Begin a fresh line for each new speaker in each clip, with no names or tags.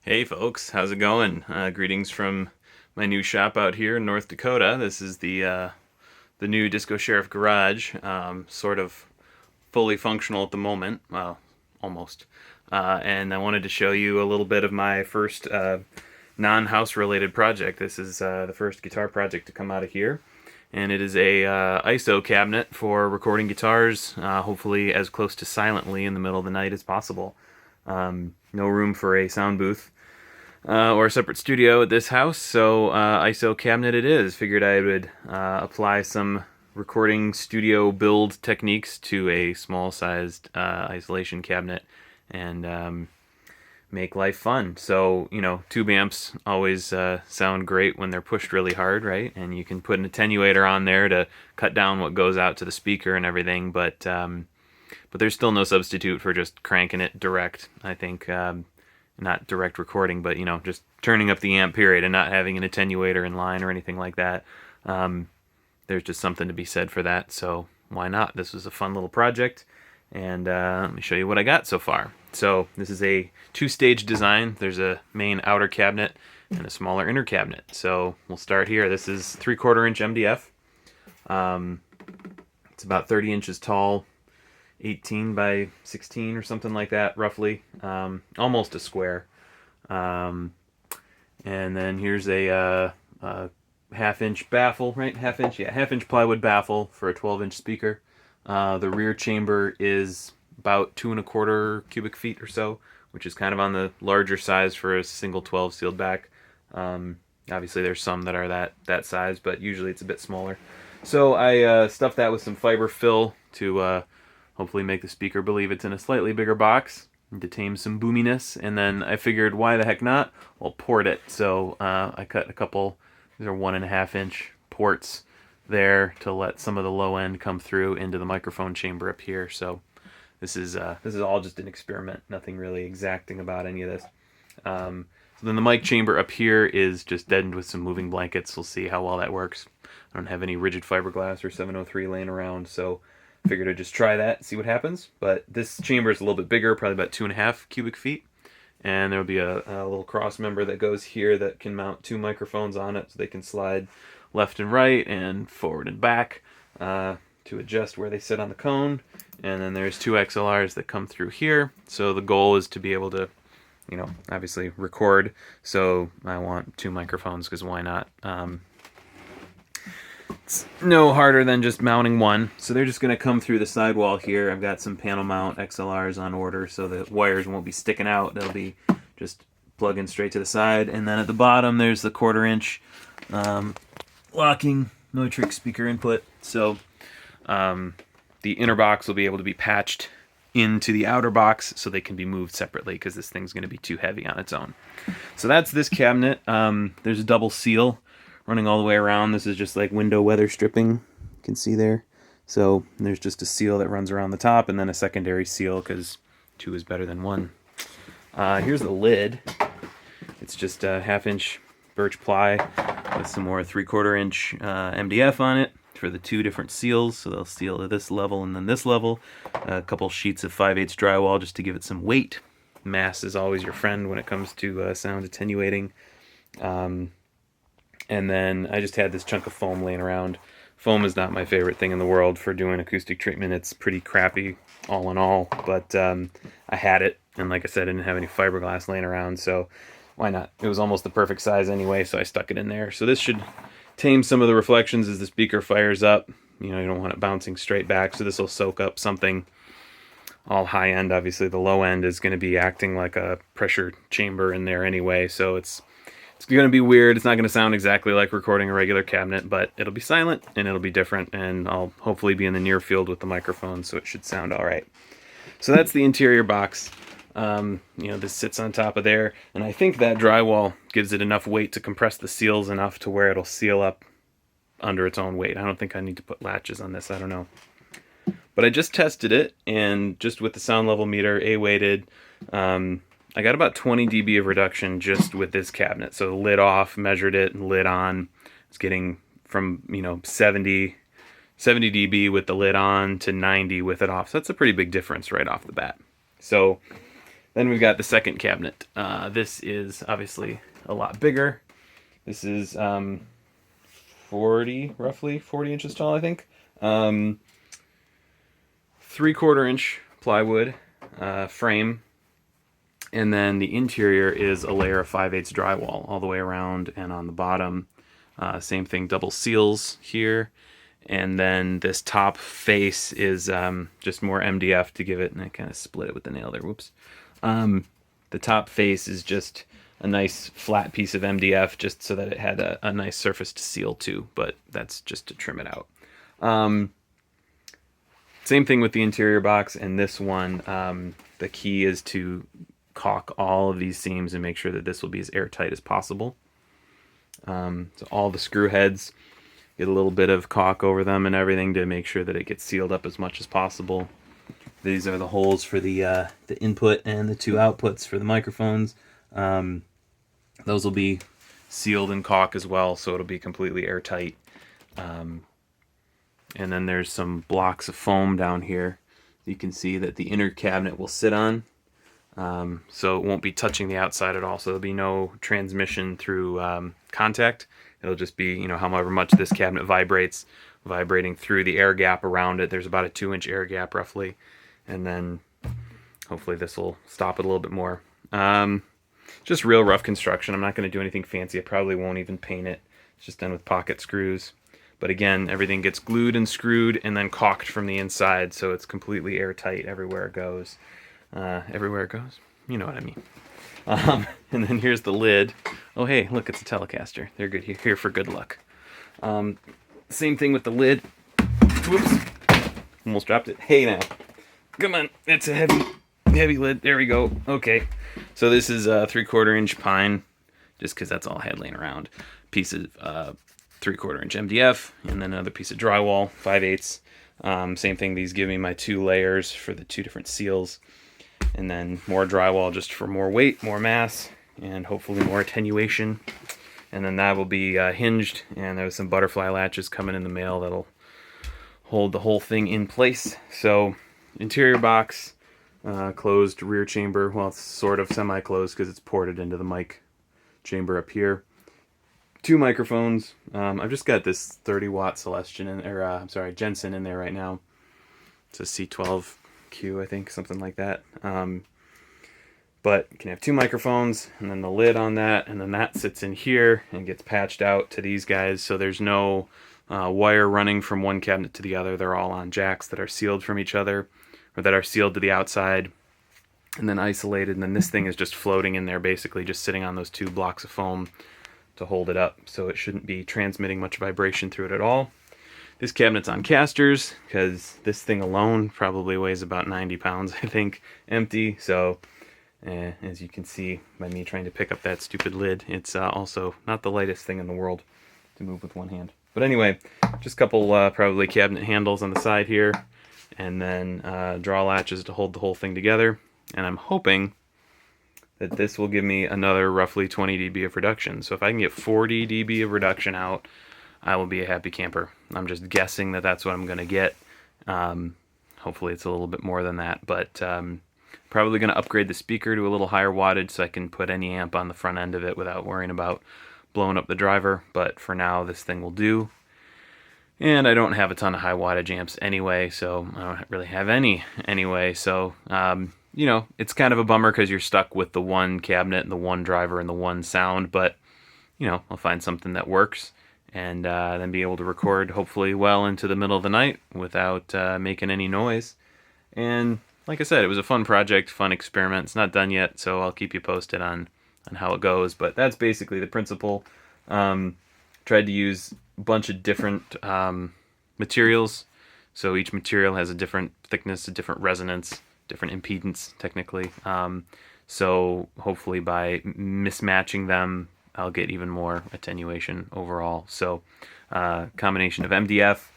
Hey folks, how's it going? Greetings from my new shop out here in North Dakota. This is the new Disco Sheriff garage, sort of fully functional at the moment, well, almost. And I wanted to show you a little bit of my first non-house related project. This is the first guitar project to come out of here, and it is a ISO cabinet for recording guitars, hopefully as close to silently in the middle of the night as possible. No room for a sound booth or a separate studio at this house, so ISO cabinet it is. Figured I would apply some recording studio build techniques to a small-sized isolation cabinet and make life fun. So, tube amps always sound great when they're pushed really hard, right? And you can put an attenuator on there to cut down what goes out to the speaker and everything, but there's still no substitute for just cranking it direct. I think not direct recording, but just turning up the amp period and not having an attenuator in line or anything like that. There's just something to be said for that, so why not? This was a fun little project, and let me show you what I got so far. So this is a two-stage design. There's a main outer cabinet and a smaller inner cabinet. So we'll start here. This is 3/4 inch MDF. It's about 30 inches tall, 18 by 16 or something like that, roughly. Almost a square. And then here's a half-inch baffle, right? Half-inch plywood baffle for a 12-inch speaker. The rear chamber is about 2¼ cubic feet or so, which is kind of on the larger size for a single 12 sealed back. Obviously, there's some that are that size, but usually it's a bit smaller. So I stuffed that with some fiber fill to hopefully make the speaker believe it's in a slightly bigger box to tame some boominess. And then I figured, why the heck not? Well, port it. So I cut a couple, these are 1.5-inch ports there to let some of the low end come through into the microphone chamber up here. So this is all just an experiment, nothing really exacting about any of this. So then the mic chamber up here is just deadened with some moving blankets. We'll see how well that works. I don't have any rigid fiberglass or 703 laying around, so figured I'd just try that, see what happens. But this chamber is a little bit bigger, probably about 2.5 cubic feet. And there'll be a little cross member that goes here that can mount 2 microphones on it, so they can slide left and right and forward and back to adjust where they sit on the cone. And then there's 2 XLRs that come through here. So the goal is to be able to, obviously record. So I want 2 microphones, because why not? It's no harder than just mounting one. So they're just going to come through the sidewall here. I've got some panel mount XLRs on order, so the wires won't be sticking out. They'll be just plugging straight to the side. And then at the bottom, there's the 1/4 inch locking Neutrik speaker input. So the inner box will be able to be patched into the outer box so they can be moved separately, because this thing's going to be too heavy on its own. So that's this cabinet. There's a double seal running all the way around. This is just like window weather stripping, you can see there. So there's just a seal that runs around the top, and then a secondary seal, because 2 is better than 1. Here's the lid. It's just a 1/2-inch birch ply with some more 3/4 inch MDF on it for the 2 different seals. So they'll seal at this level and then this level. A couple sheets of 5/8 drywall just to give it some weight. Mass is always your friend when it comes to sound attenuating. And then I just had this chunk of foam laying around. Foam is not my favorite thing in the world for doing acoustic treatment. It's pretty crappy all in all, but I had it, and like I said, I didn't have any fiberglass laying around, so why not? It was almost the perfect size anyway, so I stuck it in there. So this should tame some of the reflections as the speaker fires up. You don't want it bouncing straight back, so this will soak up something all high end. Obviously the low end is going to be acting like a pressure chamber in there anyway, so it's going to be weird. It's not going to sound exactly like recording a regular cabinet, but it'll be silent and it'll be different, and I'll hopefully be in the near field with the microphone, so it should sound all right. So that's the interior box. This sits on top of there, and I think that drywall gives it enough weight to compress the seals enough to where it'll seal up under its own weight. I don't think I need to put latches on this. I don't know. But I just tested it, and just with the sound level meter, A-weighted, I got about 20 dB of reduction just with this cabinet. So the lid off, measured it, and lid on. It's getting from 70 dB with the lid on to 90 with it off. So that's a pretty big difference right off the bat. So Then we've got the second cabinet. This is obviously a lot bigger. This is roughly 40 inches tall, I think. 3/4 inch plywood frame, and then the interior is a layer of 5/8 drywall all the way around and on the bottom. Same thing, double seals here. And then this top face is just more MDF to give it, and I kind of split it with the nail there, whoops. The top face is just a nice flat piece of MDF just so that it had a nice surface to seal to, but that's just to trim it out. Same thing with the interior box, and this one, the key is to caulk all of these seams and make sure that this will be as airtight as possible. So all the screw heads, get a little bit of caulk over them and everything to make sure that it gets sealed up as much as possible. These are the holes for the input and the 2 outputs for the microphones. Those will be sealed in caulk as well, so it'll be completely airtight. And then there's some blocks of foam down here. You can see that the inner cabinet will sit on, so it won't be touching the outside at all. So there'll be no transmission through contact. It'll just be, you know, however much this cabinet vibrates, vibrating through the air gap around it. There's about a 2-inch air gap roughly, and then hopefully this will stop it a little bit more. Just real rough construction. I'm not going to do anything fancy. I probably won't even paint it. It's just done with pocket screws. But again, everything gets glued and screwed and then caulked from the inside, so it's completely airtight everywhere it goes. Everywhere it goes? You know what I mean. And then here's the lid. Oh, hey, look, it's a Telecaster. They're good here for good luck. Same thing with the lid. Whoops. Almost dropped it. Hey, now. Come on. It's a heavy lid. There we go. Okay. So this is a 3/4 inch pine, just because that's all I had laying around. Piece of 3/4 inch MDF, and then another piece of drywall, 5/8. Same thing, these give me my 2 layers for the 2 different seals. And then more drywall just for more weight, more mass, and hopefully more attenuation. And then that will be hinged, and there's some butterfly latches coming in the mail that'll hold the whole thing in place. So interior box, closed rear chamber. Well, it's sort of semi-closed because it's ported into the mic chamber up here. 2 microphones. I've just got this 30-watt Celestion Jensen in there right now. It's a C12Q, I think, something like that. But you can have 2 microphones, and then the lid on that, and then that sits in here and gets patched out to these guys, so there's no wire running from one cabinet to the other. They're all on jacks that are sealed from each other, or that are sealed to the outside and then isolated, and then this thing is just floating in there, basically just sitting on those 2 blocks of foam to hold it up, so it shouldn't be transmitting much vibration through it at all. This cabinet's on casters because this thing alone probably weighs about 90 pounds, I think, empty. So as you can see by me trying to pick up that stupid lid, it's also not the lightest thing in the world to move with one hand. But anyway, just a couple probably cabinet handles on the side here, and then draw latches to hold the whole thing together. And I'm hoping that this will give me another roughly 20 dB of reduction. So if I can get 40 dB of reduction out, I will be a happy camper. I'm just guessing that that's what I'm going to get. Hopefully it's a little bit more than that, but probably going to upgrade the speaker to a little higher wattage so I can put any amp on the front end of it without worrying about blowing up the driver. But for now, this thing will do. And I don't have a ton of high wattage amps anyway, so I don't really have any anyway. So, you know, it's kind of a bummer because you're stuck with the one cabinet and the one driver and the one sound, but, you know, I'll find something that works, and then be able to record hopefully well into the middle of the night without making any noise. And like I said, it was a fun project, fun experiment. It's not done yet, so I'll keep you posted on how it goes, but that's basically the principle. Tried to use a bunch of different materials, so each material has a different thickness, a different resonance, different impedance technically. So hopefully by mismatching them, I'll get even more attenuation overall. So combination of MDF,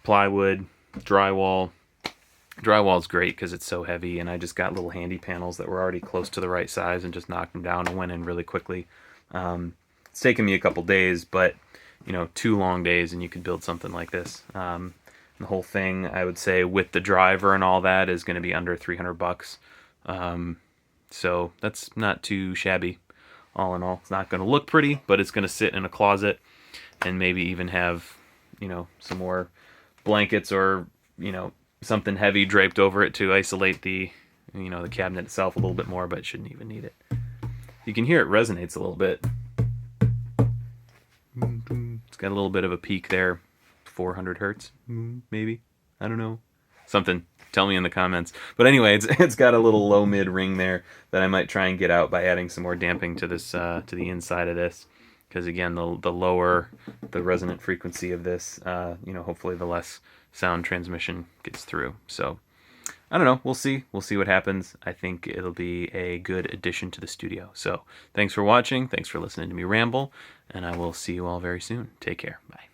plywood, drywall. Drywall is great because it's so heavy, and I just got little handy panels that were already close to the right size and just knocked them down and went in really quickly. It's taken me a couple days, but you know, 2 long days and you could build something like this. The whole thing, I would say, with the driver and all that, is going to be under $300. So that's not too shabby all in all. It's not going to look pretty, but it's going to sit in a closet and maybe even have, some more blankets or, something heavy draped over it to isolate the, the cabinet itself a little bit more, but shouldn't even need it. You can hear it resonates a little bit. It's got a little bit of a peak there. 400 hertz, maybe. I don't know. Something. Tell me in the comments. But anyway, it's got a little low mid ring there that I might try and get out by adding some more damping to this to the inside of this. Because again, the lower the resonant frequency of this, hopefully the less sound transmission gets through. So I don't know. We'll see. We'll see what happens. I think it'll be a good addition to the studio. So thanks for watching. Thanks for listening to me ramble. And I will see you all very soon. Take care. Bye.